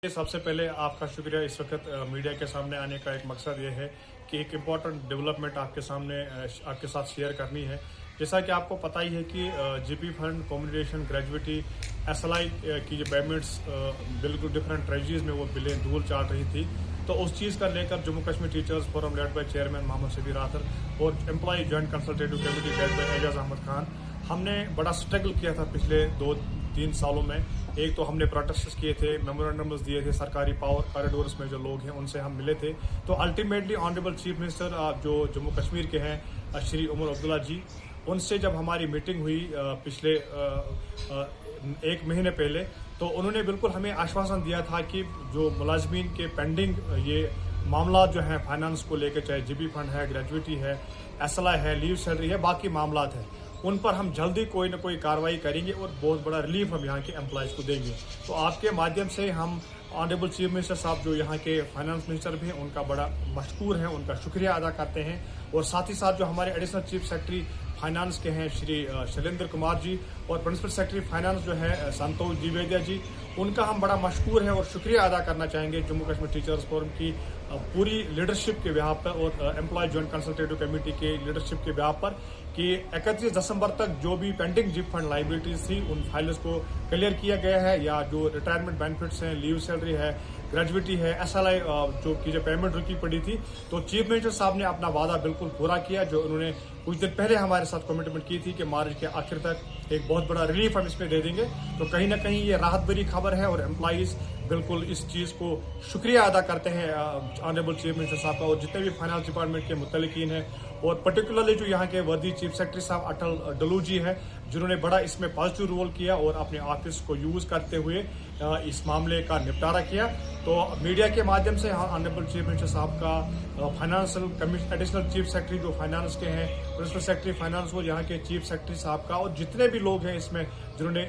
सबसे पहले आपका शुक्रिया इस वक्त मीडिया के सामने आने का एक मकसद ये है कि एक इम्पॉर्टेंट डेवलपमेंट आपके सामने आपके साथ शेयर करनी है। जैसा कि आपको पता ही है कि GP fund, communication, gratuity, SLI की जो पेमेंट्स बिल्कुल डिफरेंट ट्रेजरीज में वो बिलें धूल चाट रही थी। तो उस चीज़ का लेकर Jammu Kashmir teachers forum led by chairman Mohammad Shabir Atar और employee joint consultative committee led by Ejaz Ahmad Khan, हमने बड़ा स्ट्रगल किया था पिछले 2-3 सालों में। एक तो हमने प्रोटेस्ट किए थे, मेमोरेंडम्स दिए थे, सरकारी पावर कॉरिडोर्स में जो लोग हैं उनसे हम मिले थे। तो अल्टीमेटली ऑनरेबल चीफ मिनिस्टर जो जम्मू कश्मीर के हैं श्री उमर अब्दुल्ला जी, उनसे जब हमारी मीटिंग हुई पिछले 1 महीने पहले, तो उन्होंने बिल्कुल हमें आश्वासन दिया था कि जो मुलाजमीन के पेंडिंग ये मामला जो हैं फाइनेंस को लेकर, चाहे जीबी फंड है, ग्रेजुएटी है, एसएलआई है, लीव सैलरी है, बाकी मामला है, उन पर हम जल्दी कोई ना कोई कार्रवाई करेंगे और बहुत बड़ा रिलीफ हम यहाँ के एम्प्लॉयज़ को देंगे। तो आपके माध्यम से हम ऑनरेबल चीफ मिनिस्टर साहब जो यहाँ के फाइनेंस मिनिस्टर भी हैं उनका बड़ा मशकूर है, उनका शुक्रिया अदा करते हैं। और साथ ही साथ जो हमारे एडिशनल चीफ सेक्रेटरी फाइनेंस के हैं श्री शैलेंद्र कुमार जी और प्रिंसिपल सेक्रेटरी फाइनेंस जो है संतोष द्विवेदिया जी, उनका हम बड़ा मशकूर है और शुक्रिया अदा करना चाहेंगे जम्मू कश्मीर टीचर्स फोरम की पूरी लीडरशिप के बिहाफ पर और एम्प्लॉय जॉइंट कंसल्टेटिव कमेटी के लीडरशिप के बिहाफ पर कि 31 दिसंबर तक जो भी पेंडिंग जीप फंड लाइबिलिटीज थी उन फाइल्स को क्लियर किया गया है, या जो रिटायरमेंट बेनिफिट्स हैं, लीव सैलरी है, ग्रेजुएटी है, एसएलआई जो पेमेंट रुकी पड़ी थी। तो चीफ मिनिस्टर साहब ने अपना वादा बिल्कुल पूरा किया, जो उन्होंने कुछ दिन पहले हमारे साथ कमिटमेंट की थी कि मार्च के आखिर तक एक बहुत बड़ा रिलीफ हम इसमें दे देंगे। तो कहीं ना कहीं ये राहत भरी खबर है और एम्प्लॉइज बिल्कुल इस चीज़ को शुक्रिया अदा करते हैं ऑनरेबल चीफ मिनिस्टर साहब का और जितने भी फाइनेंस डिपार्टमेंट के मुतल्लिकीन हैं, और पर्टिकुलरली जो यहाँ के वर्दी चीफ सेक्रेटरी साहब अटल डलू जी हैं, जिन्होंने बड़ा इसमें पॉजिटिव रोल किया और अपने ऑफिस को यूज करते हुए इस मामले का निपटारा किया। तो मीडिया के माध्यम से ऑनरेबल चीफ मिनिस्टर साहब का फाइनेंशियल एडिशनल चीफ सेक्रेटरी जो फाइनेंस के हैं, प्रिंसिपल सेक्रेटरी फाइनेंस और यहाँ के चीफ सेक्रेटरी साहब का और जितने भी लोग हैं इसमें जिन्होंने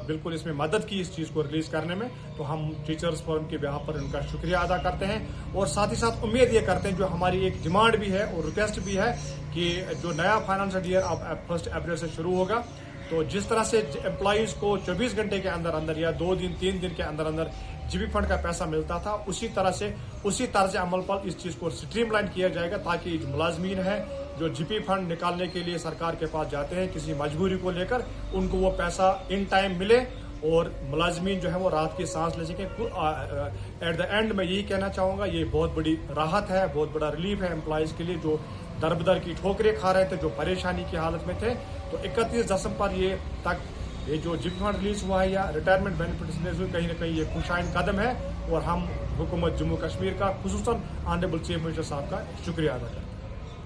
बिल्कुल इसमें मदद की इस चीज़ को रिलीज करने में, तो हम टीचर्स फोरम के बिहाफ पर उनका शुक्रिया अदा करते हैं। और साथ ही साथ उम्मीद ये करते हैं, जो हमारी एक डिमांड भी है और रिक्वेस्ट भी है कि जो नया फाइनेंशियल ईयर अब 1 अप्रैल से शुरू होगा, तो जिस तरह से एम्प्लॉइज को 24 घंटे के अंदर अंदर या 2 दिन 3 दिन के अंदर अंदर जीबी फंड का पैसा मिलता था, उसी तरह अमल पर इस चीज को स्ट्रीमलाइन किया जाएगा, ताकि जो मुलाजमीन है जो जीपी फंड निकालने के लिए सरकार के पास जाते हैं किसी मजबूरी को लेकर, उनको वो पैसा इन टाइम मिले और मुलाजमीन जो है वो रात की सांस ले सकें। एट द एंड मैं यही कहना चाहूंगा, ये बहुत बड़ी राहत है, बहुत बड़ा रिलीफ है एम्प्लॉयज के लिए जो दर-बदर की ठोकरें खा रहे थे, जो परेशानी की हालत में थे। तो 31 दिसंबर ये जो जीपी फंड रिलीज हुआ है या रिटायरमेंट बेनिफिट रिलीज हुई, कहीं ना कहीं ये खुशाइन कदम है और हम हुकूमत जम्मू कश्मीर का, खुसूसन ऑनरेबल चीफ मिनिस्टर साहब का शुक्रिया अदा करते हैं।